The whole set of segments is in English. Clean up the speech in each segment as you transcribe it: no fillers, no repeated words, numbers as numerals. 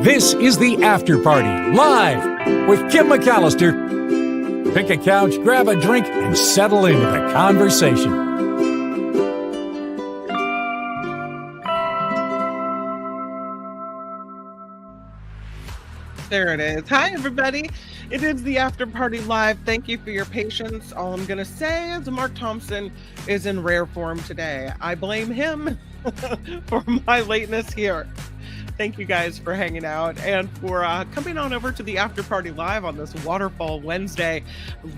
This is the After Party, live with Kim McAllister. Pick a couch, grab a drink, and settle into the conversation. There it is. Hi, everybody. It is the After Party Live. Thank you for your patience. All I'm going to say is Mark Thompson is in rare form today. I blame him for my lateness here. Thank you guys for hanging out and for coming on over to the After Party Live on this Waterfall Wednesday.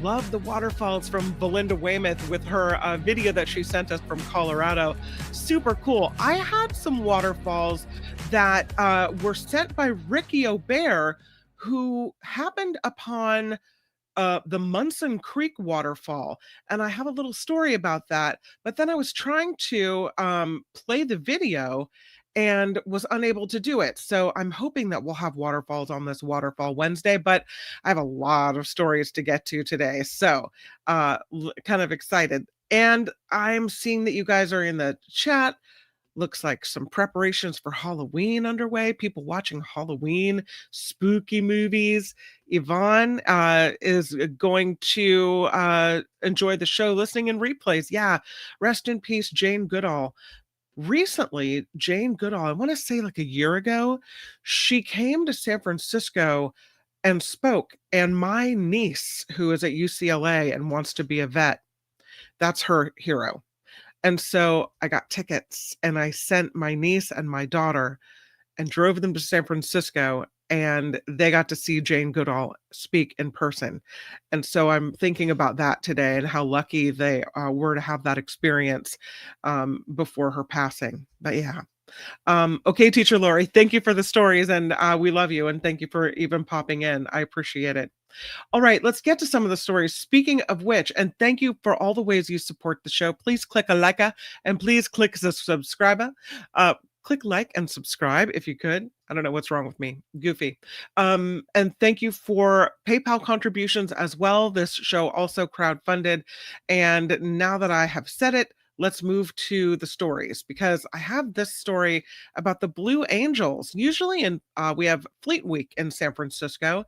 Love the waterfalls from Belinda Weymouth with her video that she sent us from Colorado. Super cool. I had some waterfalls that were sent by Ricky O'Bear, who happened upon the Munson Creek waterfall. And I have a little story about that. But then I was trying to play the video and was unable to do it. So I'm hoping that we'll have waterfalls on this Waterfall Wednesday, but I have a lot of stories to get to today. So kind of excited. And I'm seeing that you guys are in the chat. Looks like some preparations for Halloween underway. People watching Halloween spooky movies. Yvonne is going to enjoy the show listening in replays. Yeah, rest in peace, Jane Goodall. Recently, Jane Goodall, I want to say like a year ago, she came to San Francisco and spoke. And my niece, who is at UCLA and wants to be a vet, that's her hero. And so I got tickets and I sent my niece and my daughter and drove them to San Francisco, and they got to see Jane Goodall speak in person. And so I'm thinking about that today and how lucky they were to have that experience before her passing. But yeah. Okay, Teacher Lori, thank you for the stories, and we love you, and thank you for even popping in. I appreciate it. All right, let's get to some of the stories. Speaking of which, and thank you for all the ways you support the show. Please click a like and please click the subscribe. Click like and subscribe if you could. I don't know what's wrong with me. Goofy. And thank you for PayPal contributions as well. This show also crowdfunded. And now that I have said it, let's move to the stories, because I have this story about the Blue Angels. Usually we have Fleet Week in San Francisco,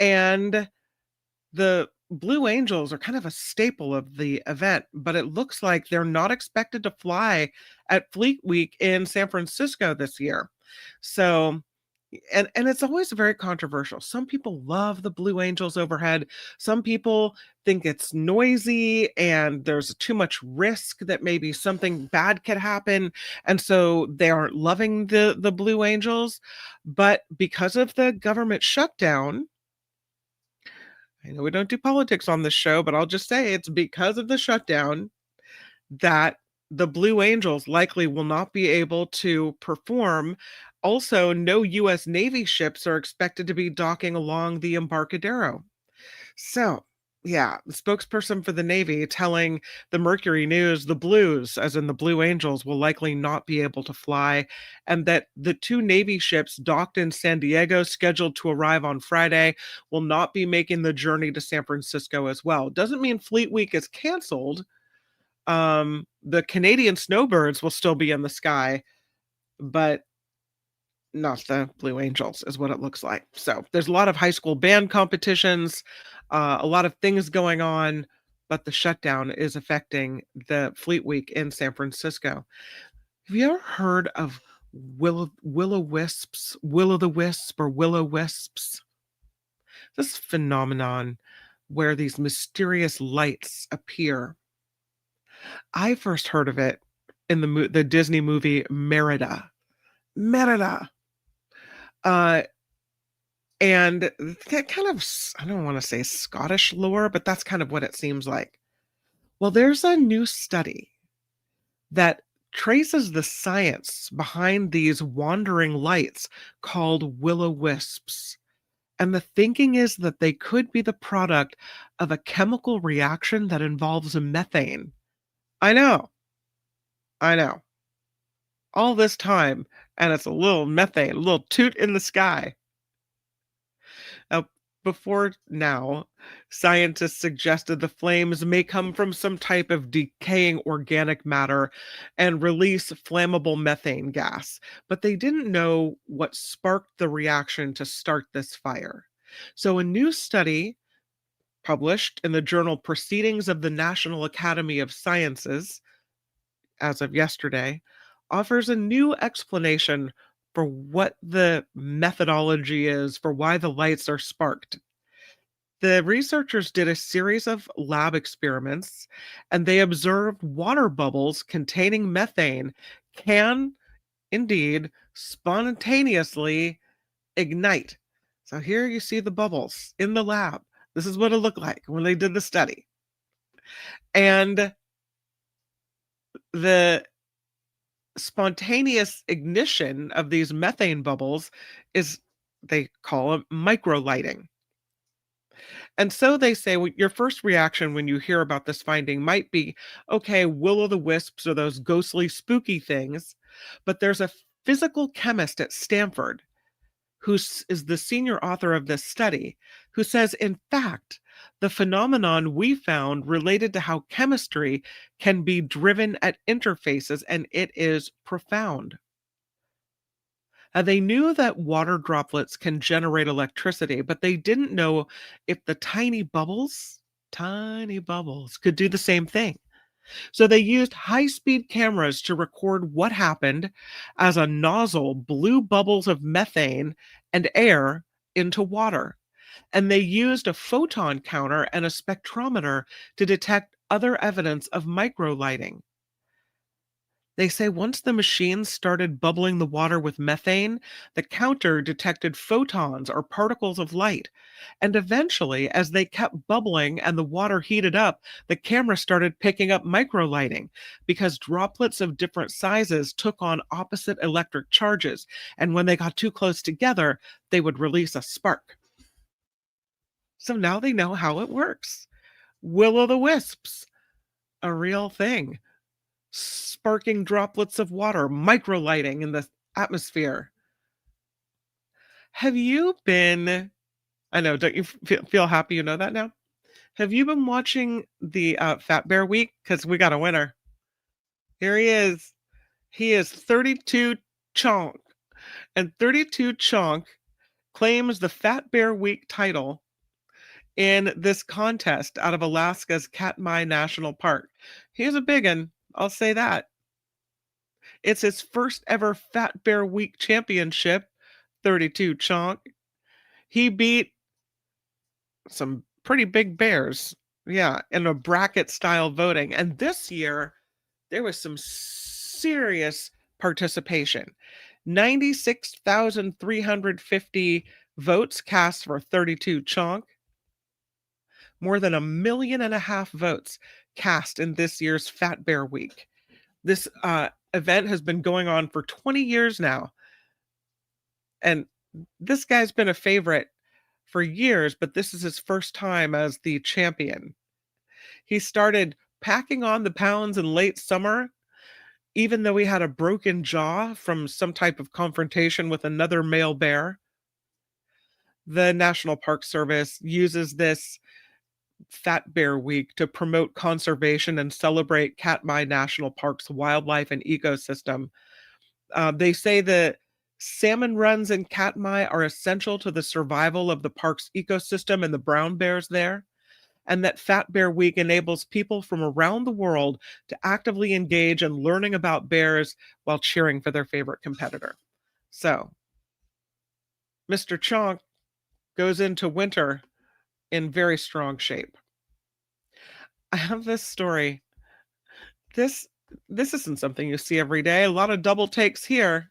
and the Blue Angels are kind of a staple of the event, but it looks like they're not expected to fly at Fleet Week in San Francisco this year. So, and it's always very controversial. Some people love the Blue Angels overhead. Some people think it's noisy and there's too much risk that maybe something bad could happen. And so they aren't loving the Blue Angels. But because of the government shutdown, I know we don't do politics on this show, but I'll just say it's because of the shutdown that the Blue Angels likely will not be able to perform. Also, no U.S. Navy ships are expected to be docking along the Embarcadero. So, yeah, the spokesperson for the Navy telling the Mercury News the Blues, as in the Blue Angels, will likely not be able to fly, and that the two Navy ships docked in San Diego, scheduled to arrive on Friday, will not be making the journey to San Francisco as well. Doesn't mean Fleet Week is canceled. The Canadian snowbirds will still be in the sky, but not the Blue Angels is what it looks like. So there's a lot of high school band competitions, a lot of things going on, but the shutdown is affecting the Fleet Week in San Francisco. Have you ever heard of will-o'-wisps, will-o'-the-wisp, or willow-wisps? This phenomenon where these mysterious lights appear. I first heard of it in the Disney movie Merida. And kind of, I don't want to say Scottish lore, but that's kind of what it seems like. Well, there's a new study that traces the science behind these wandering lights called will-o'-wisps. And the thinking is that they could be the product of a chemical reaction that involves methane. I know. All this time, and it's a little methane, a little toot in the sky. Now, Before now, scientists suggested the flames may come from some type of decaying organic matter and release flammable methane gas, but they didn't know what sparked the reaction to start this fire. So, a new study published in the journal Proceedings of the National Academy of Sciences, as of yesterday, offers a new explanation for what the methodology is for why the lights are sparked. The researchers did a series of lab experiments and they observed water bubbles containing methane can indeed spontaneously ignite. So here you see the bubbles in the lab. This is what it looked like when they did the study. And the spontaneous ignition of these methane bubbles is, they call it microlighting. And so they say your first reaction when you hear about this finding might be, okay, will o' the wisps are those ghostly, spooky things. But there's a physical chemist at Stanford who is the senior author of this study who says, in fact, the phenomenon we found related to how chemistry can be driven at interfaces, and it is profound. They knew that water droplets can generate electricity, but they didn't know if the tiny bubbles could do the same thing. So they used high-speed cameras to record what happened as a nozzle blew bubbles of methane and air into water. And they used a photon counter and a spectrometer to detect other evidence of microlighting. They say once the machines started bubbling the water with methane, the counter detected photons or particles of light. And eventually, as they kept bubbling and the water heated up, the camera started picking up microlighting because droplets of different sizes took on opposite electric charges. And when they got too close together, they would release a spark. So now they know how it works. Will-o'-the-wisps, a real thing. Sparking droplets of water, microlighting in the atmosphere. Have you been, I know, don't you feel happy you know that now? Have you been watching the Fat Bear Week? Because we got a winner. Here he is. He is 32 Chonk. And 32 Chonk claims the Fat Bear Week title in this contest out of Alaska's Katmai National Park. He's a big one, I'll say that. It's his first ever Fat Bear Week championship, 32 Chonk. He beat some pretty big bears, yeah, in a bracket style voting. And this year, there was some serious participation. 96,350 votes cast for 32 Chonk. More than 1.5 million votes cast in this year's Fat Bear Week. This event has been going on for 20 years now. And this guy's been a favorite for years, but this is his first time as the champion. He started packing on the pounds in late summer, even though he had a broken jaw from some type of confrontation with another male bear. The National Park Service uses this Fat Bear Week to promote conservation and celebrate Katmai National Park's wildlife and ecosystem. They say that salmon runs in Katmai are essential to the survival of the park's ecosystem and the brown bears there, and that Fat Bear Week enables people from around the world to actively engage in learning about bears while cheering for their favorite competitor. So, Mr. Chonk goes into winter in very strong shape. I have this story. This isn't something you see every day. A lot of double takes here.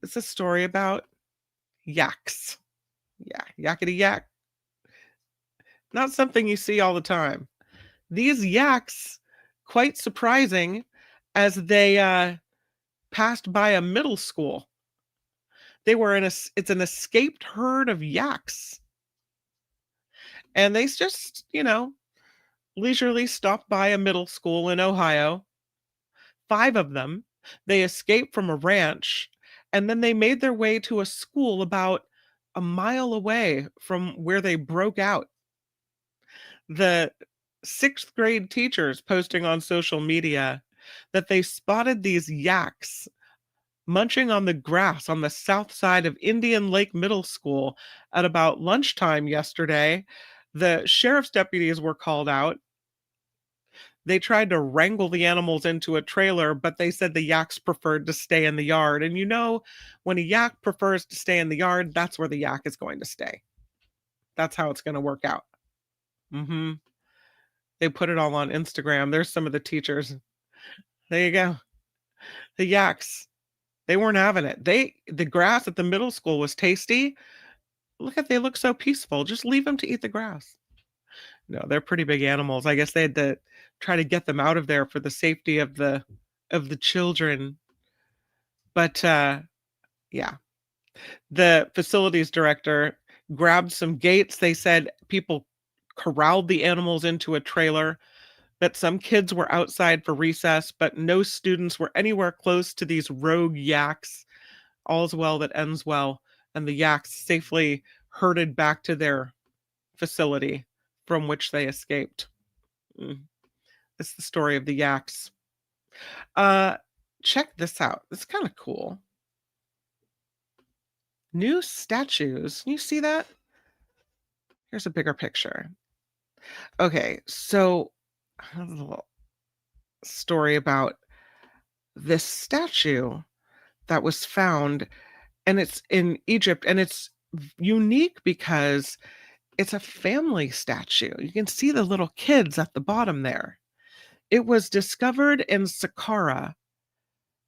It's a story about yaks. Yeah, yakety yak. Not something you see all the time. These yaks, quite surprising, as they passed by a middle school. They were it's an escaped herd of yaks. And they just, leisurely stopped by a middle school in Ohio. 5 of them. They escaped from a ranch, and then they made their way to a school about a mile away from where they broke out. The sixth grade teachers posting on social media that they spotted these yaks munching on the grass on the south side of Indian Lake Middle School at about lunchtime yesterday. The sheriff's deputies were called out. They tried to wrangle the animals into a trailer, but they said the yaks preferred to stay in the yard. And when a yak prefers to stay in the yard, that's where the yak is going to stay. That's how it's going to work out. Hmm. They put it all on Instagram. There's some of the teachers. There you go. The yaks. They weren't having it. The grass at the middle school was tasty. They look so peaceful. Just leave them to eat the grass. No, they're pretty big animals. I guess they had to try to get them out of there for the safety of the children. But yeah. The facilities director grabbed some gates. They said people corralled the animals into a trailer, that some kids were outside for recess, but no students were anywhere close to these rogue yaks. All's well that ends well, and the yaks safely herded back to their facility from which they escaped. It's the story of the yaks. Check this out. It's kind of cool. New statues. Can you see that? Here's a bigger picture. Okay, so a little story about this statue that was found, and it's in Egypt, and it's unique because it's a family statue. You can see the little kids at the bottom there. It was discovered in Saqqara,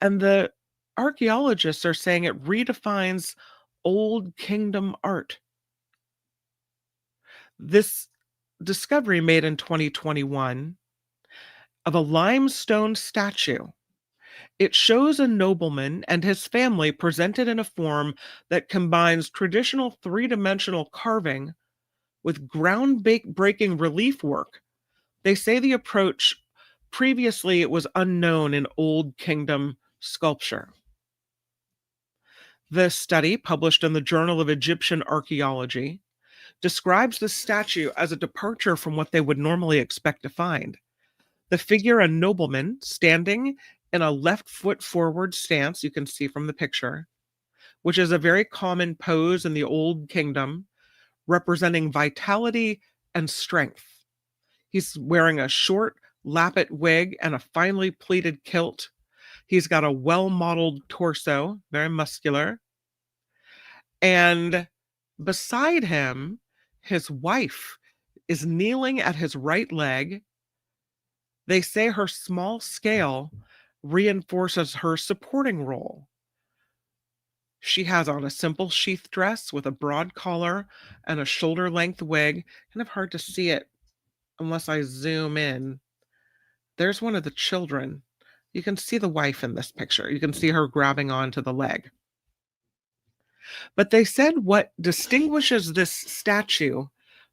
and the archaeologists are saying it redefines Old Kingdom art. This discovery made in 2021 of a limestone statue. It shows a nobleman and his family presented in a form that combines traditional three-dimensional carving with ground-breaking relief work. They say the approach, previously it was unknown in Old Kingdom sculpture. The study, published in the Journal of Egyptian Archaeology, describes the statue as a departure from what they would normally expect to find. The figure, a nobleman, standing in a left foot forward stance, you can see from the picture, which is a very common pose in the Old Kingdom, representing vitality and strength. He's wearing a short lappet wig and a finely pleated kilt. He's got a well-modeled torso, very muscular. And beside him, his wife is kneeling at his right leg. They say her small scale reinforces her supporting role. She has on a simple sheath dress with a broad collar and a shoulder-length wig. Kind of hard to see it unless I zoom in. There's one of the children. You can see the wife in this picture. You can see her grabbing onto the leg. But they said what distinguishes this statue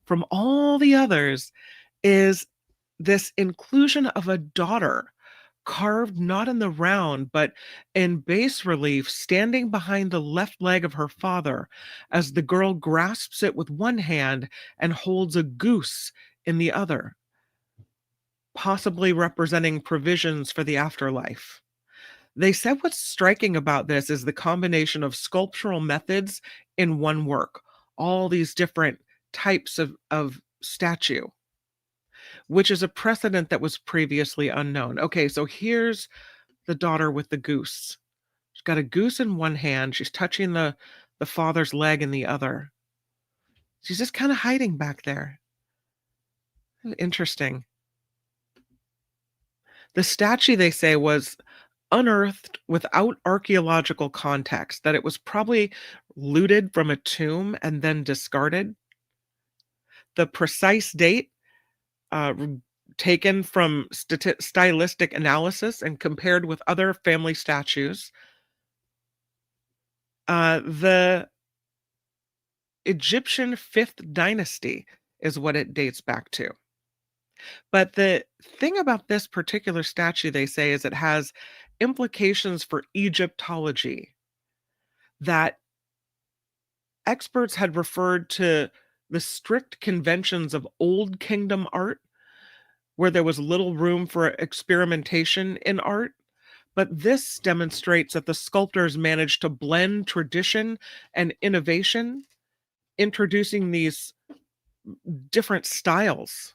from all the others is this inclusion of a daughter, carved not in the round, but in bas relief, standing behind the left leg of her father as the girl grasps it with one hand and holds a goose in the other, possibly representing provisions for the afterlife. They said what's striking about this is the combination of sculptural methods in one work, all these different types of statue, which is a precedent that was previously unknown. Okay, so here's the daughter with the goose. She's got a goose in one hand. She's touching the father's leg in the other. She's just kind of hiding back there. Interesting. The statue, they say, was unearthed without archaeological context, that it was probably looted from a tomb and then discarded. The precise date taken from stylistic analysis and compared with other family statues. The Egyptian 5th dynasty is what it dates back to. But the thing about this particular statue, they say, is it has implications for Egyptology that Experts had referred to the strict conventions of Old Kingdom art, where there was little room for experimentation in art. But this demonstrates that the sculptors managed to blend tradition and innovation, introducing these different styles.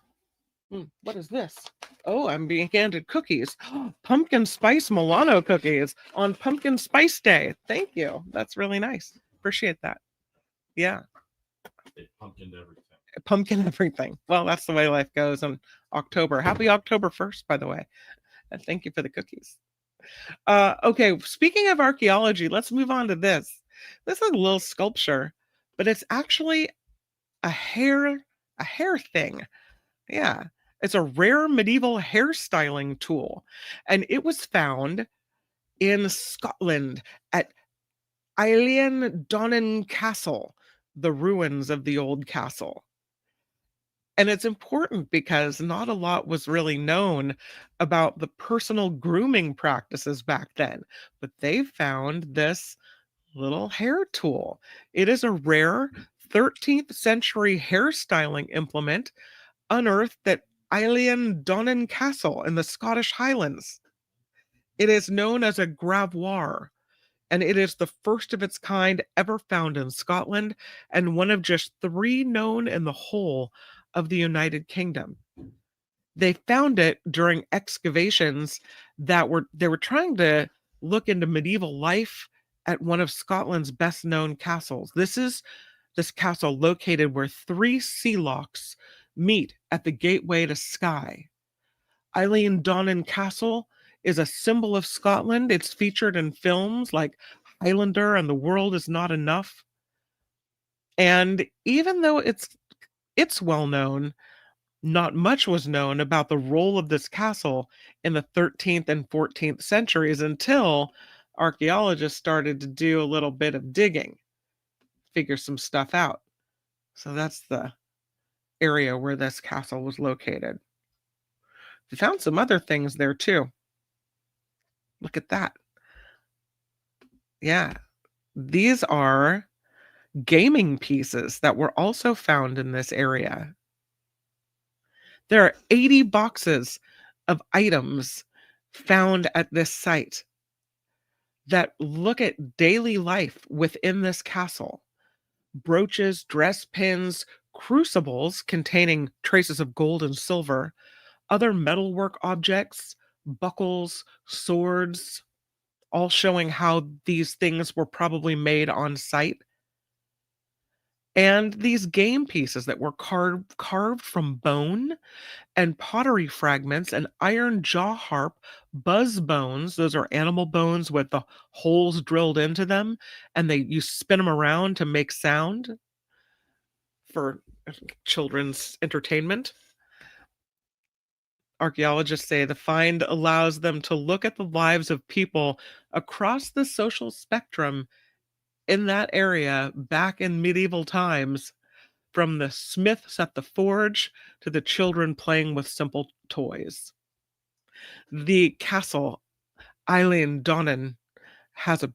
What is this? Oh, I'm being handed cookies. Pumpkin spice Milano cookies on Pumpkin Spice Day. Thank you. That's really nice. Appreciate that. Yeah. It pumpkined everything. Pumpkin everything. Well, that's the way life goes in October. Happy October 1st, by the way. And thank you for the cookies. Okay, speaking of archaeology, let's move on to this. This is a little sculpture, but it's actually a hair thing. Yeah. It's a rare medieval hairstyling tool, and it was found in Scotland at Donnan Castle, the ruins of the old castle. And it's important because not a lot was really known about the personal grooming practices back then, but they found this little hair tool. It is a rare 13th century hairstyling implement unearthed at Donnan Castle in the Scottish Highlands. It is known as a gravoire, and it is the first of its kind ever found in Scotland and one of just 3 known in the whole of the United Kingdom. They found it during excavations they were trying to look into medieval life at one of Scotland's best known castles. This castle located where 3 sea locks meet at the gateway to Skye. Donnan Castle is a symbol of Scotland. It's featured in films like Highlander and The World Is Not Enough. And even though it's well known, not much was known about the role of this castle in the 13th and 14th centuries until archaeologists started to do a little bit of digging, figure some stuff out. So that's the area where this castle was located. We found some other things there too. Look at that. Yeah, these are gaming pieces that were also found in this area. There are 80 boxes of items found at this site that look at daily life within this castle. Brooches, dress pins, crucibles containing traces of gold and silver, other metalwork objects, buckles, swords, all showing how these things were probably made on site. And these game pieces that were carved from bone and pottery fragments and iron jaw harp, buzz bones. Those are animal bones with the holes drilled into them, and you spin them around to make sound for children's entertainment. Archaeologists say the find allows them to look at the lives of people across the social spectrum in that area back in medieval times, from the smiths at the forge to the children playing with simple toys. The castle, Donnan, has a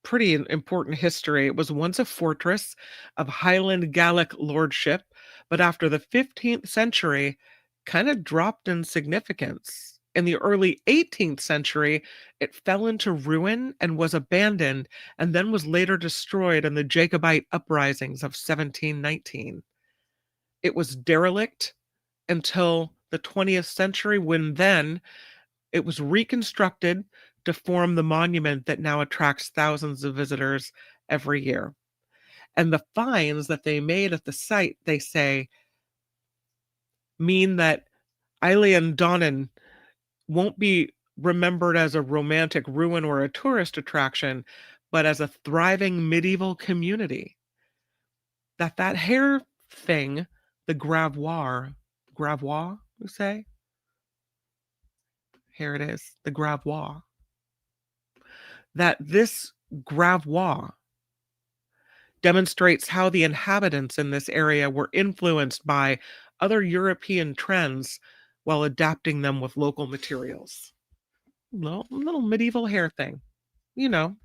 pretty important history. It was once a fortress of Highland Gaelic lordship, but after the 15th century, kind of dropped in significance. In the early 18th century, it fell into ruin and was abandoned, and then was later destroyed in the Jacobite uprisings of 1719. It was derelict until the 20th century, when then it was reconstructed to form the monument that now attracts thousands of visitors every year. And the finds that they made at the site, they say, mean that Donnan won't be remembered as a romantic ruin or a tourist attraction, but as a thriving medieval community. That hair thing, the gravoire, we say? Here it is, the gravoire. That this gravoire demonstrates how the inhabitants in this area were influenced by other European trends while adapting them with local materials. Little medieval hair thing. You know,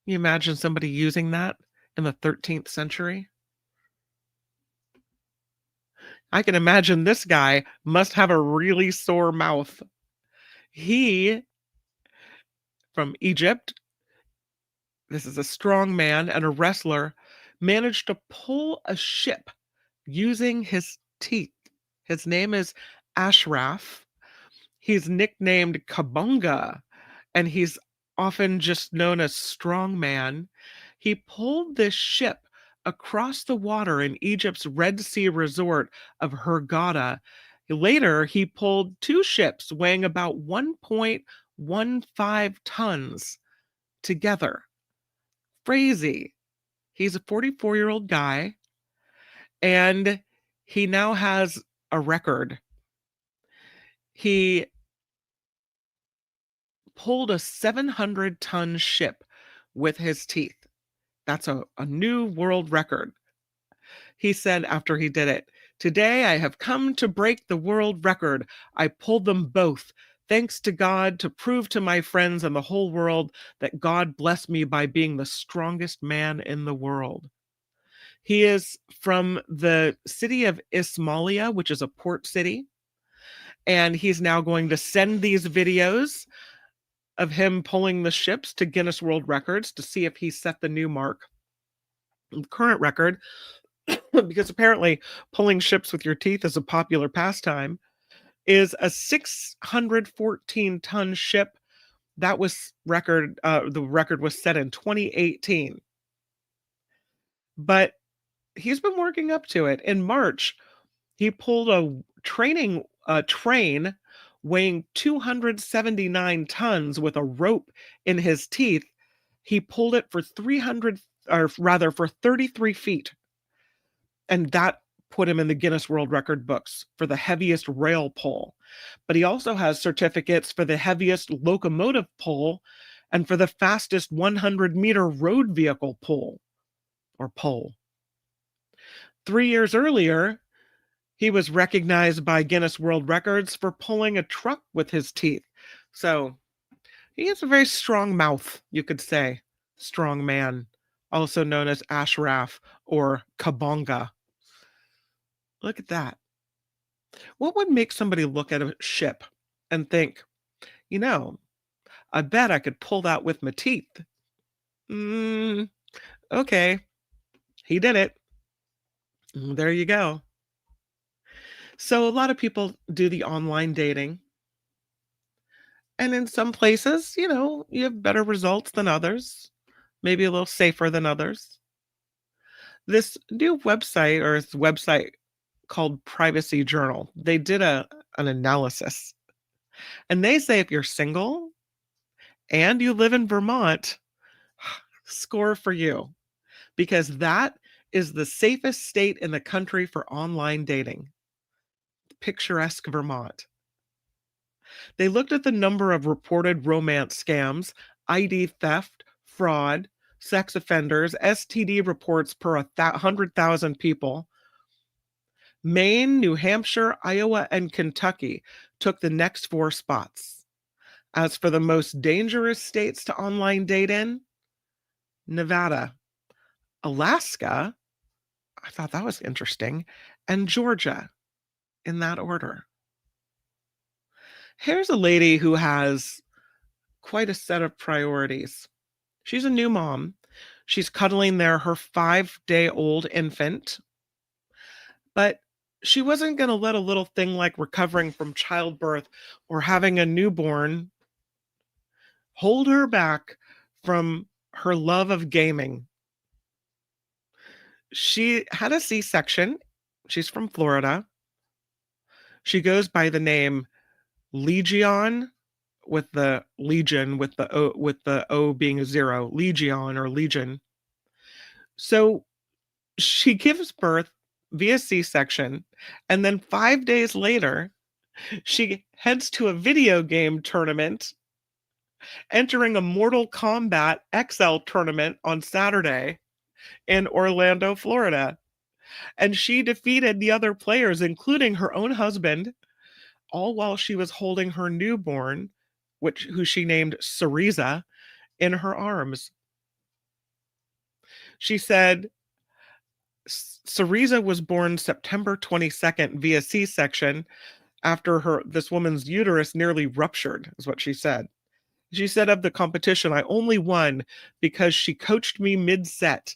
you imagine somebody using that in the 13th century. I can imagine this guy must have a really sore mouth. He, from Egypt, this is a strong man and a wrestler, managed to pull a ship using his teeth. His name is Ashraf. He's nicknamed Kabunga, and he's often just known as Strong Man. He pulled this ship across the water in Egypt's Red Sea resort of Hurghada. Later, he pulled two ships weighing about 1.15 tons together. Crazy. He's a 44-year-old guy, and he now has a record. He pulled a 700-ton ship with his teeth. That's a new world record. He said after he did it, "Today I have come to break the world record. I pulled them both. Thanks to God, to prove to my friends and the whole world that God blessed me by being the strongest man in the world." He is from the city of Ismailia, which is a port city. And he's now going to send these videos of him pulling the ships to Guinness World Records to see if he set the new mark. The current record, because apparently pulling ships with your teeth is a popular pastime, is a 614-ton ship. That was the record was set in 2018. But he's been working up to it. In March, he pulled a train weighing 279 tons with a rope in his teeth. He pulled it for 33 feet. And that put him in the Guinness World Record books for the heaviest rail pull. But he also has certificates for the heaviest locomotive pull and for the fastest 100-meter road vehicle pull. 3 years earlier, he was recognized by Guinness World Records for pulling a truck with his teeth. So he has a very strong mouth, you could say. Strong man, also known as Ashraf or Kabonga. Look at that. What would make somebody look at a ship and think, I bet I could pull that with my teeth? Okay. He did it. There you go. So a lot of people do the online dating. And in some places, you have better results than others, maybe a little safer than others. This new website called Privacy Journal, they did an analysis. And they say if you're single and you live in Vermont, score for you, because that is the safest state in the country for online dating. Picturesque Vermont. They looked at the number of reported romance scams, ID theft, fraud, sex offenders, STD reports per 100,000 people. Maine, New Hampshire, Iowa, and Kentucky took the next 4 spots. As for the most dangerous states to online date in, Nevada, Alaska, I thought that was interesting, and Georgia, in that order. Here's a lady who has quite a set of priorities. She's a new mom. She's cuddling her 5-day-old infant. But she wasn't going to let a little thing like recovering from childbirth or having a newborn hold her back from her love of gaming. She had a C-section. She's from Florida. She goes by the name Legion, with the Legion, with the O being a 0, Legion or Legion. So she gives birth via C-section, and then 5 days later, she heads to a video game tournament, entering a Mortal Kombat XL tournament on Saturday in Orlando, Florida. And she defeated the other players, including her own husband, all while she was holding her newborn, who she named Cereza, in her arms. She said Cereza was born September 22nd via C-section after this woman's uterus nearly ruptured, is what she said. She said of the competition, I only won because she coached me mid-set.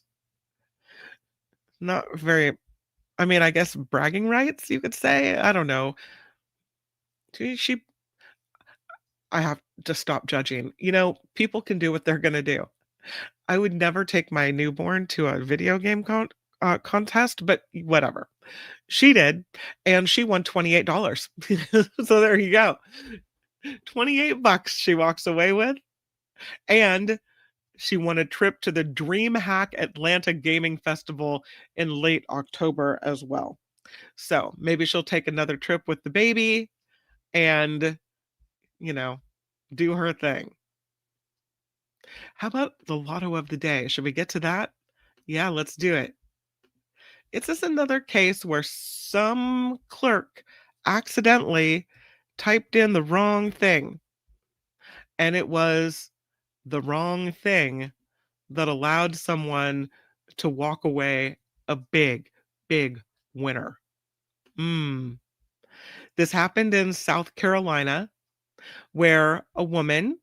Not very, I mean, I guess bragging rights, you could say. I don't know. I have to stop judging. People can do what they're going to do. I would never take my newborn to a video game contest, but whatever. She did, and she won $28. So there you go. $28 she walks away with, and she won a trip to the DreamHack Atlanta Gaming Festival in late October as well. So maybe she'll take another trip with the baby and, do her thing. How about the lotto of the day? Should we get to that? Yeah, let's do it. It's just another case where some clerk accidentally typed in the wrong thing, and it was the wrong thing that allowed someone to walk away a big, big winner. This happened in South Carolina, where a woman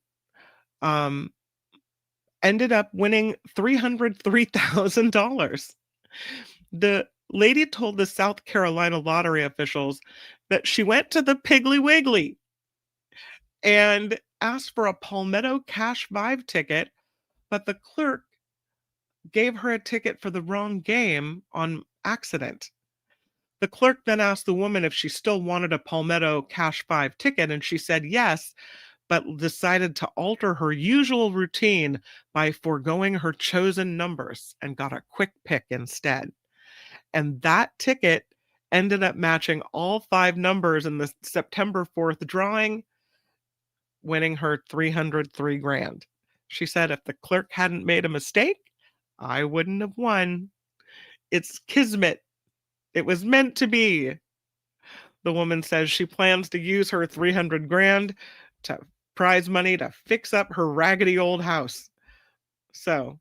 ended up winning $303,000. The lady told the South Carolina lottery officials that she went to the Piggly Wiggly and asked for a Palmetto Cash 5 ticket, but the clerk gave her a ticket for the wrong game on accident. The clerk then asked the woman if she still wanted a Palmetto Cash 5 ticket, and she said yes, but decided to alter her usual routine by foregoing her chosen numbers and got a quick pick instead. And that ticket ended up matching all 5 numbers in the September 4th drawing, winning her $303,000. She said, if the clerk hadn't made a mistake, I wouldn't have won. It's kismet. It was meant to be. The woman says she plans to use her $300,000 to prize money to fix up her raggedy old house. So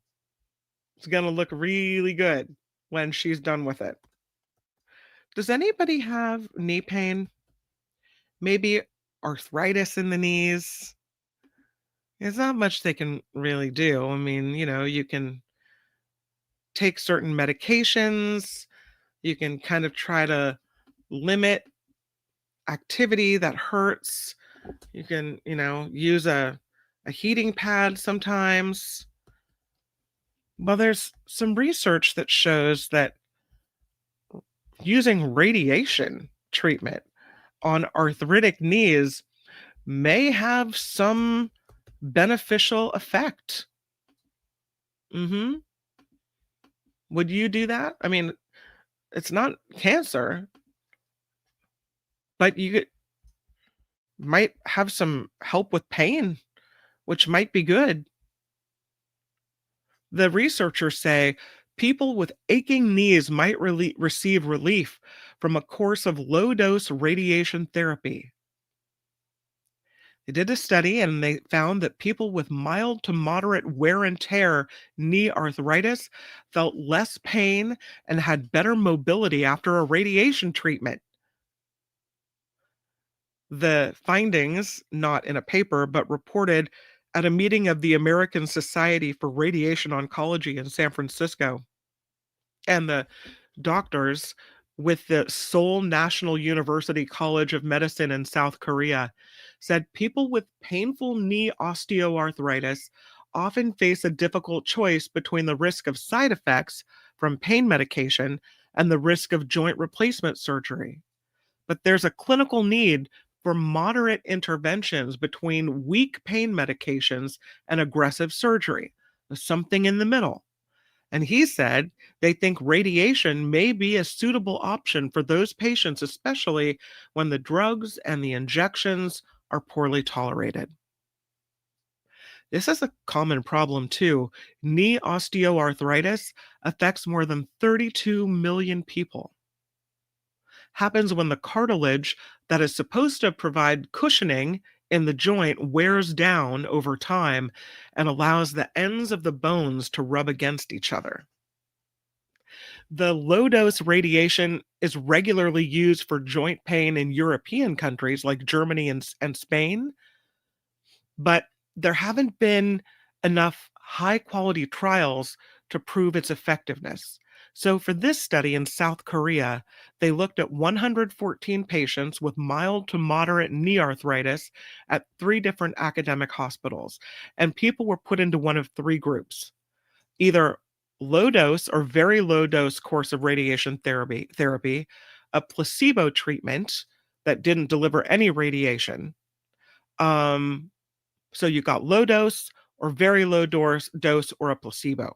it's going to look really good when she's done with it. Does anybody have knee pain? Maybe arthritis in the knees? There's not much they can really do. I mean, you can take certain medications. You can kind of try to limit activity that hurts. You can, use a heating pad sometimes. Well, there's some research that shows that using radiation treatment on arthritic knees may have some beneficial effect. Would you do that? I mean, it's not cancer, but you might have some help with pain, which might be good. The researchers say people with aching knees might receive relief from a course of low-dose radiation therapy. They did a study and they found that people with mild to moderate wear and tear knee arthritis felt less pain and had better mobility after a radiation treatment. The findings, not in a paper, but reported at a meeting of the American Society for Radiation Oncology in San Francisco. And the doctors with the Seoul National University College of Medicine in South Korea said people with painful knee osteoarthritis often face a difficult choice between the risk of side effects from pain medication and the risk of joint replacement surgery. But there's a clinical need for moderate interventions between weak pain medications and aggressive surgery, something in the middle. And he said they think radiation may be a suitable option for those patients, especially when the drugs and the injections are poorly tolerated. This is a common problem too. Knee osteoarthritis affects more than 32 million people. Happens when the cartilage that is supposed to provide cushioning in the joint wears down over time and allows the ends of the bones to rub against each other. The low-dose radiation is regularly used for joint pain in European countries like Germany and Spain, but there haven't been enough high-quality trials to prove its effectiveness. So for this study in South Korea, they looked at 114 patients with mild to moderate knee arthritis at 3 different academic hospitals, and people were put into one of 3 groups: either low dose or very low dose course of radiation therapy, a placebo treatment that didn't deliver any radiation. So you got low dose or very low dose or a placebo.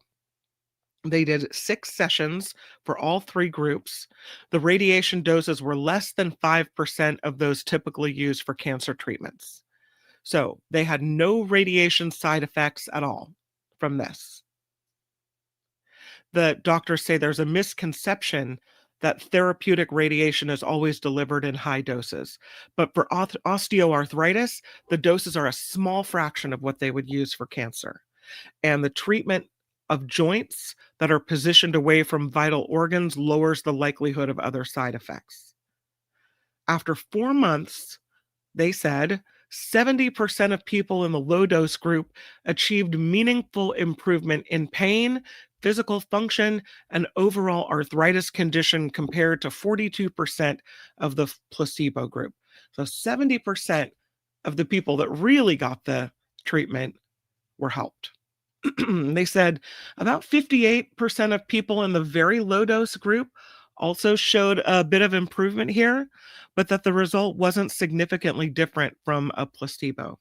They did 6 sessions for all 3 groups. The radiation doses were less than 5% of those typically used for cancer treatments. So they had no radiation side effects at all from this. The doctors say there's a misconception that therapeutic radiation is always delivered in high doses. But for osteoarthritis, the doses are a small fraction of what they would use for cancer. And the treatment of joints that are positioned away from vital organs lowers the likelihood of other side effects. After 4 months, they said 70% of people in the low dose group achieved meaningful improvement in pain, physical function, and overall arthritis condition compared to 42% of the placebo group. So 70% of the people that really got the treatment were helped. They said about 58% of people in the very low dose group also showed a bit of improvement here, but that the result wasn't significantly different from a placebo.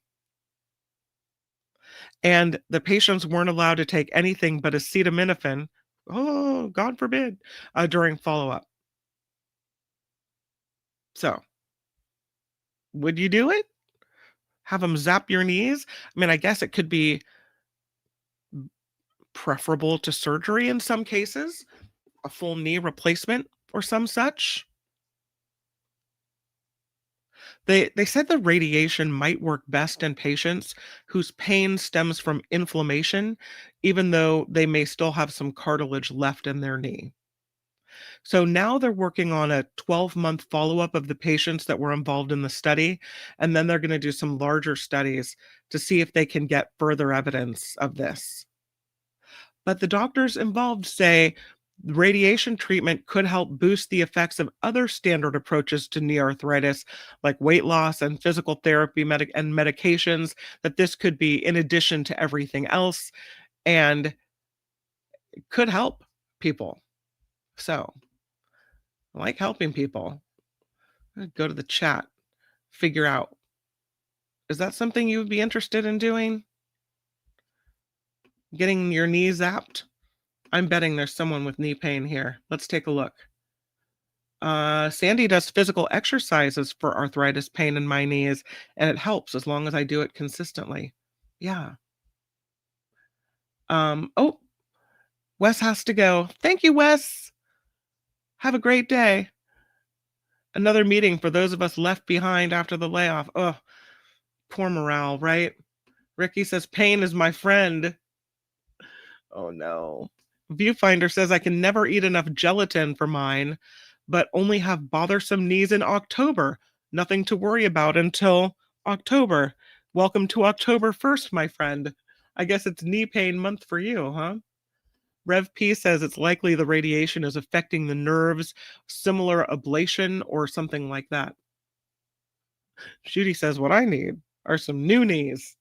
And the patients weren't allowed to take anything but acetaminophen, oh, God forbid, during follow-up. So, would you do it? Have them zap your knees? I mean, I guess it could be preferable to surgery in some cases, a full knee replacement or some such. They said the radiation might work best in patients whose pain stems from inflammation, even though they may still have some cartilage left in their knee. So now they're working on a 12-month follow-up of the patients that were involved in the study, and then they're going to do some larger studies to see if they can get further evidence of this. But the doctors involved say radiation treatment could help boost the effects of other standard approaches to knee arthritis, like weight loss and physical therapy and medications, that this could be in addition to everything else and could help people. So, I like helping people. Go to the chat, figure out, is that something you would be interested in doing? Getting your knee zapped? I'm betting there's someone with knee pain here. Let's take a look. Sandy does physical exercises for arthritis pain in my knees, and it helps as long as I do it consistently. Yeah. Oh, Wes has to go. Thank you, Wes. Have a great day. Another meeting for those of us left behind after the layoff. Oh, poor morale, right? Ricky says, pain is my friend. Oh, no. Viewfinder says, I can never eat enough gelatin for mine, but only have bothersome knees in October. Nothing to worry about until October. Welcome to October 1st, my friend. I guess it's knee pain month for you, huh? Rev P says it's likely the radiation is affecting the nerves, similar ablation or something like that. Judy says, what I need are some new knees.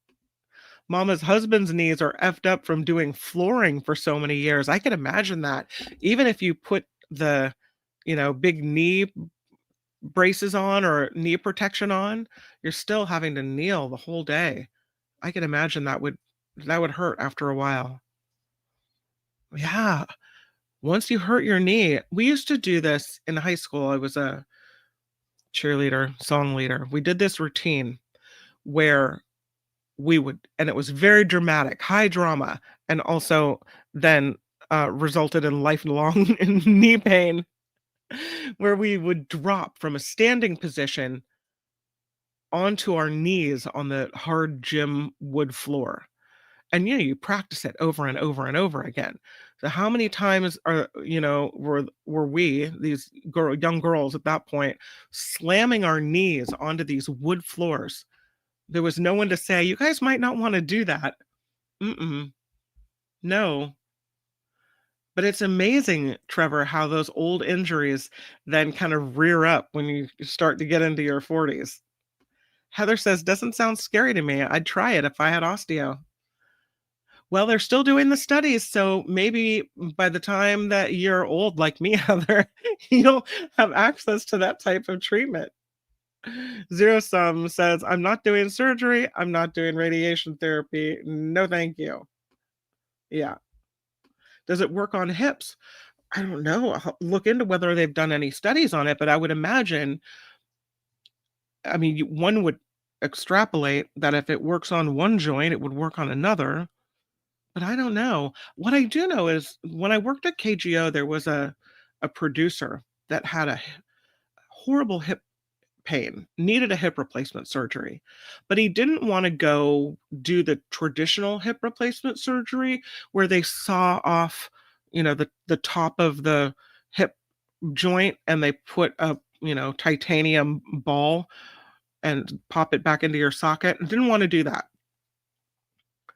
Mama's husband's knees are effed up from doing flooring for so many years. I can imagine that. Even if you put the, big knee braces on or knee protection on, you're still having to kneel the whole day. I can imagine that would hurt after a while. Yeah. Once you hurt your knee, we used to do this in high school. I was a cheerleader, song leader. We did this routine where and it was very dramatic, high drama, and also then resulted in lifelong knee pain, where we would drop from a standing position onto our knees on the hard gym wood floor. And you practice it over and over and over again. So how many times were we, these young girls at that point, slamming our knees onto these wood floors? There was no one to say, you guys might not want to do that. Mm-mm. No. But it's amazing, Trevor, how those old injuries then kind of rear up when you start to get into your 40s. Heather says, doesn't sound scary to me. I'd try it if I had osteo. Well, they're still doing the studies, so maybe by the time that you're old like me, Heather, you'll have access to that type of treatment. Zero Sum says, I'm not doing surgery. I'm not doing radiation therapy. No, thank you. Yeah. Does it work on hips? I don't know. I'll look into whether they've done any studies on it, but I would imagine, I mean, one would extrapolate that if it works on one joint, it would work on another. But I don't know. What I do know is when I worked at KGO, there was a producer that had a horrible hip pain, needed a hip replacement surgery, but he didn't want to go do the traditional hip replacement surgery where they saw off, the top of the hip joint and they put a, titanium ball and pop it back into your socket. Didn't want to do that.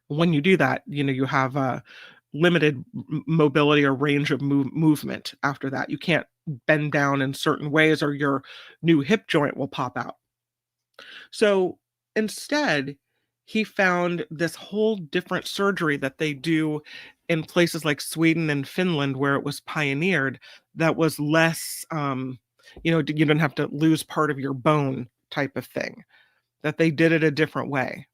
When you do that, you have a limited mobility or range of movement after that. You can't bend down in certain ways or your new hip joint will pop out. So instead, he found this whole different surgery that they do in places like Sweden and Finland where it was pioneered that was less, you didn't have to lose part of your bone type of thing, that they did it a different way.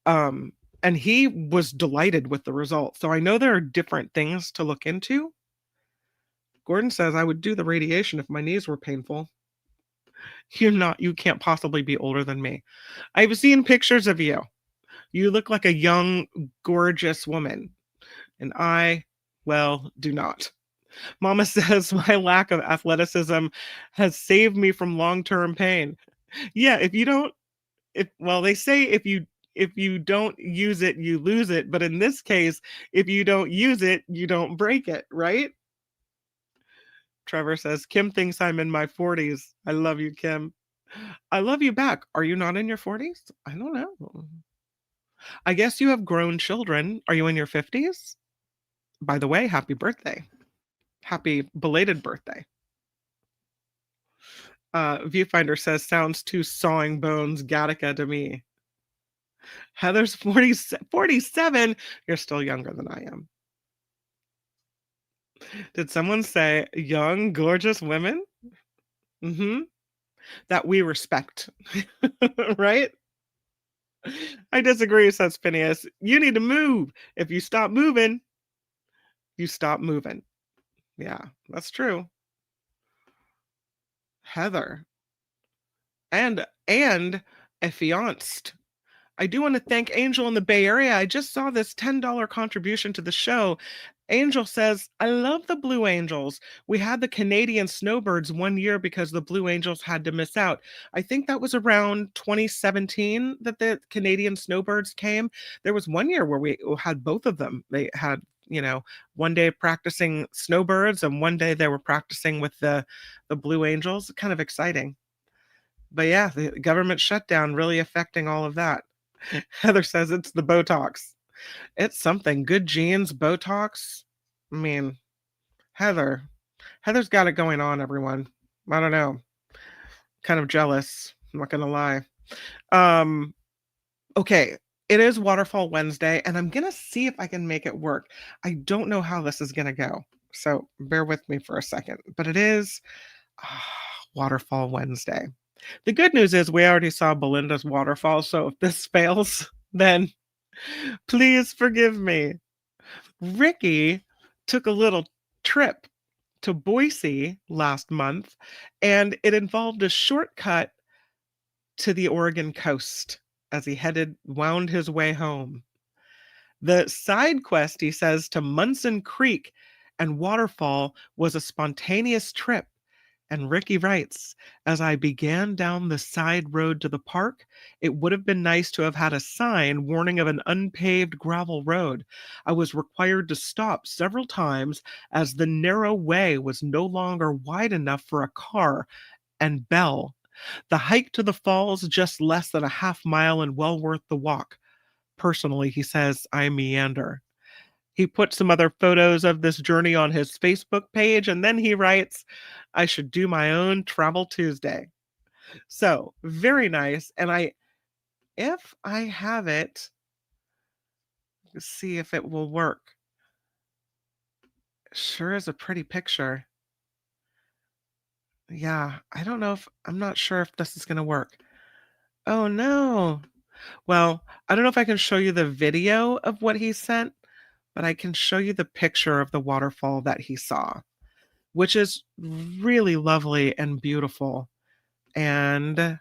And he was delighted with the result. So I know there are different things to look into. Gordon says, I would do the radiation if my knees were painful. You can't possibly be older than me. I've seen pictures of you. You look like a young, gorgeous woman. And I, well, do not. Mama says, my lack of athleticism has saved me from long-term pain. Yeah, they say if you don't use it, you lose it. But in this case, if you don't use it, you don't break it, right? Trevor says, Kim thinks I'm in my 40s. I love you, Kim. I love you back. Are you not in your 40s? I don't know. I guess you have grown children. Are you in your 50s? By the way, happy birthday. Happy belated birthday. Viewfinder says, sounds too sawing bones Gattaca to me. Heather's 47. You're still younger than I am. Did someone say young, gorgeous women? That we respect. Right? I disagree, says Phineas. You need to move. If you stop moving, you stop moving. Yeah, that's true. Heather. And a fiancé. I do want to thank Angel in the Bay Area. I just saw this $10 contribution to the show. Angel says, I love the Blue Angels. We had the Canadian Snowbirds one year because the Blue Angels had to miss out. I think that was around 2017 that the Canadian Snowbirds came. There was one year where we had both of them. They had, one day practicing Snowbirds and one day they were practicing with the Blue Angels. Kind of exciting. But yeah, the government shutdown really affecting all of that. Heather says it's the Botox. It's something. Good genes, Botox. I mean, Heather's got it going on, everyone. I don't know. Kind of jealous. I'm not going to lie. Okay. It is Waterfall Wednesday, and I'm going to see if I can make it work. I don't know how this is going to go, so bear with me for a second. But it is Waterfall Wednesday. The good news is we already saw Belinda's waterfall, so if this fails, then please forgive me. Ricky took a little trip to Boise last month, and it involved a shortcut to the Oregon coast as he wound his way home. The side quest, he says, to Munson Creek and Waterfall was a spontaneous trip, And Ricky writes, as I began down the side road to the park, it would have been nice to have had a sign warning of an unpaved gravel road. I was required to stop several times as the narrow way was no longer wide enough for a car and bell. The hike to the falls just less than a half mile and well worth the walk. Personally, he says, I meander. He put some other photos of this journey on his Facebook page, and then he writes, I should do my own Travel Tuesday. So, very nice. And if I have it, let's see if it will work. Sure is a pretty picture. Yeah, I'm not sure if this is going to work. Oh no. Well, I don't know if I can show you the video of what he sent, but I can show you the picture of the waterfall that he saw, which is really lovely and beautiful. And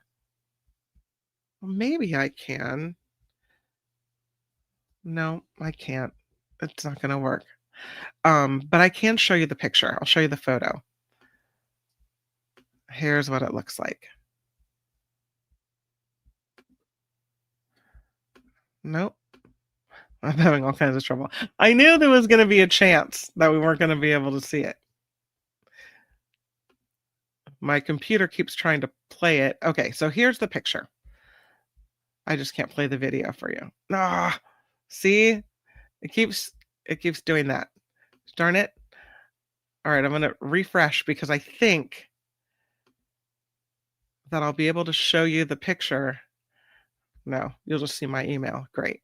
maybe I can. No, I can't. It's not going to work. But I can show you the picture. I'll show you the photo. Here's what it looks like. Nope. I'm having all kinds of trouble. I knew there was going to be a chance that we weren't going to be able to see it. My computer keeps trying to play it. Okay, so here's the picture. I just can't play the video for you. Ah, see? It keeps doing that. Darn it. All right, I'm going to refresh because I think that I'll be able to show you the picture. No, you'll just see my email. Great.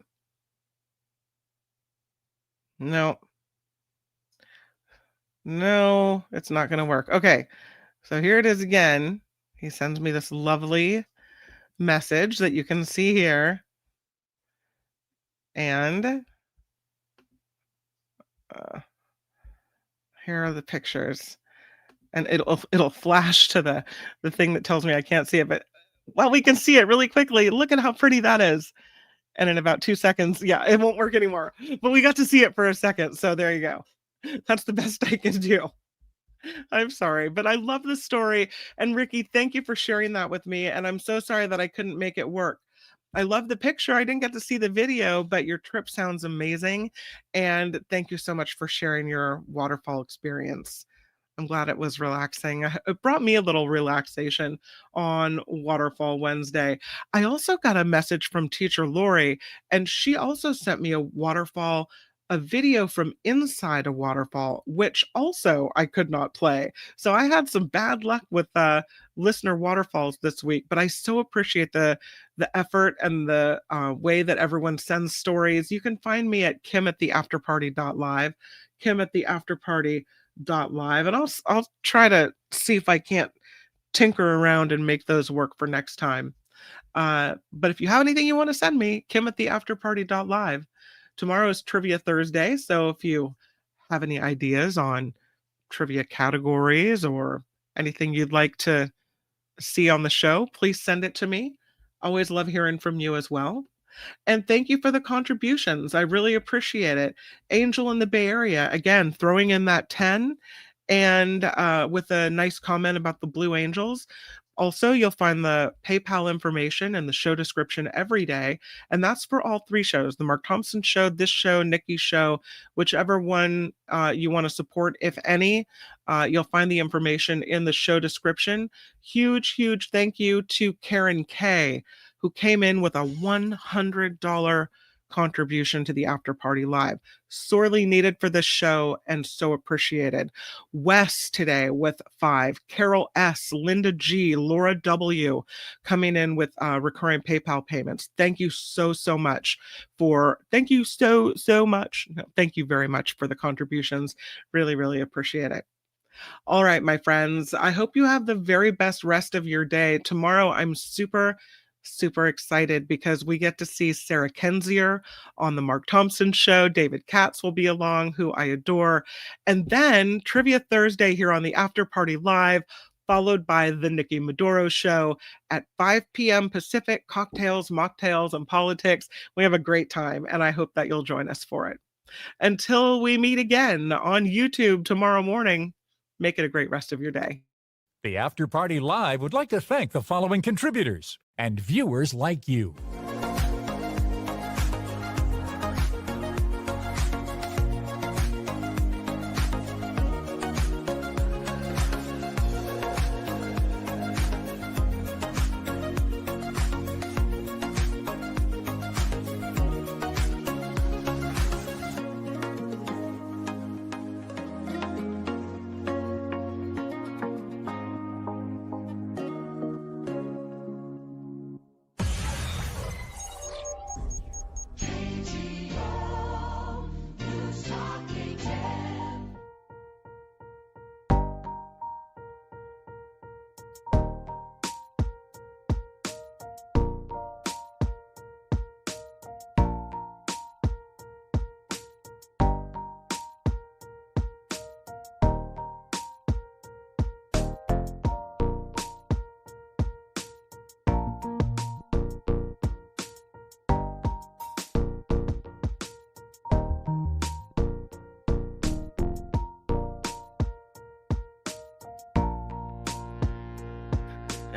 No. No, it's not going to work. Okay, so here it is again. He sends me this lovely message that you can see here. And here are the pictures. And it'll flash to the thing that tells me I can't see it. But, well, we can see it really quickly. Look at how pretty that is. And in about 2 seconds, yeah, it won't work anymore. But we got to see it for a second. So there you go. That's the best I can do. I'm sorry, but I love the story. And Ricky, thank you for sharing that with me. And I'm so sorry that I couldn't make it work. I love the picture. I didn't get to see the video, but your trip sounds amazing. And thank you so much for sharing your waterfall experience. I'm glad it was relaxing. It brought me a little relaxation on Waterfall Wednesday. I also got a message from teacher Lori, and she also sent me a video from inside a waterfall, which also I could not play. So I had some bad luck with listener waterfalls this week, but I so appreciate the effort and the way that everyone sends stories. You can find me at kim@theafterparty.live, kim@theafterparty.live, and I'll try to see if I can't tinker around and make those work for next time. But if you have anything you want to send me, kim@theafterparty.live. Tomorrow is Trivia Thursday, so if you have any ideas on trivia categories or anything you'd like to see on the show, please send it to me. Always love hearing from you as well. And thank you for the contributions. I really appreciate it. Angel in the Bay Area, again, throwing in that 10 and with a nice comment about the Blue Angels. Also, you'll find the PayPal information in the show description every day. And that's for all 3 shows, the Mark Thompson Show, this show, Nikki's show, whichever one you want to support, if any. You'll find the information in the show description. Huge, huge thank you to Karen K, who came in with a $100 contribution to the After Party Live. Sorely needed for this show and so appreciated. Wes today with 5, Carol S, Linda G, Laura W coming in with recurring PayPal payments. Thank you so much thank you so much. No, thank you very much for the contributions. Really, really appreciate it. All right, my friends, I hope you have the very best rest of your day. Tomorrow, I'm super excited because we get to see Sarah Kenzier on the Mark Thompson Show. David Katz will be along, who I adore. And then Trivia Thursday here on the After Party Live, followed by the Nikki Maduro Show at 5 p.m. Pacific, cocktails, mocktails, and politics. We have a great time, and I hope that you'll join us for it. Until we meet again on YouTube tomorrow morning, make it a great rest of your day. The After Party Live would like to thank the following contributors and viewers like you.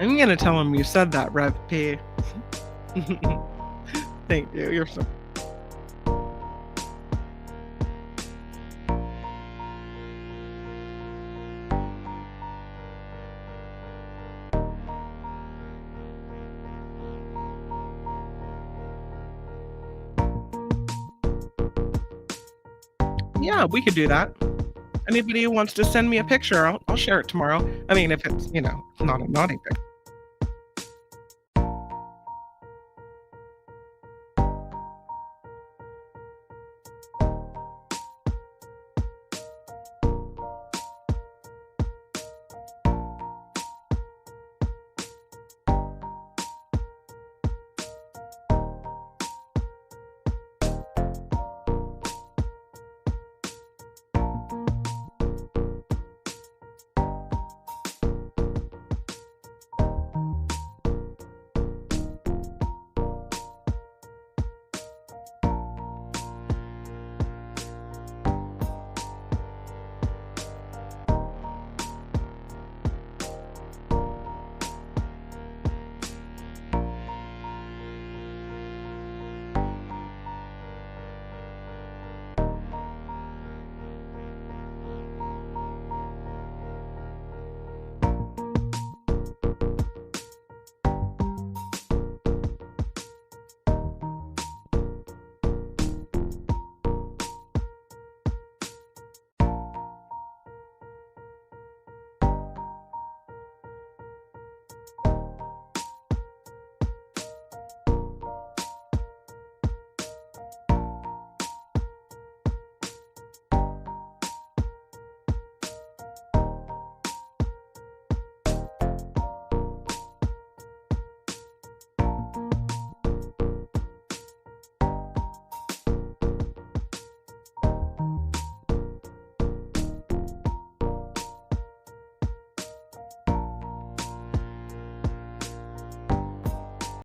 I'm gonna tell him you said that, Rev P. Thank you. You're so. Yeah, we could do that. Anybody who wants to send me a picture, I'll share it tomorrow. I mean, if it's, not a naughty picture.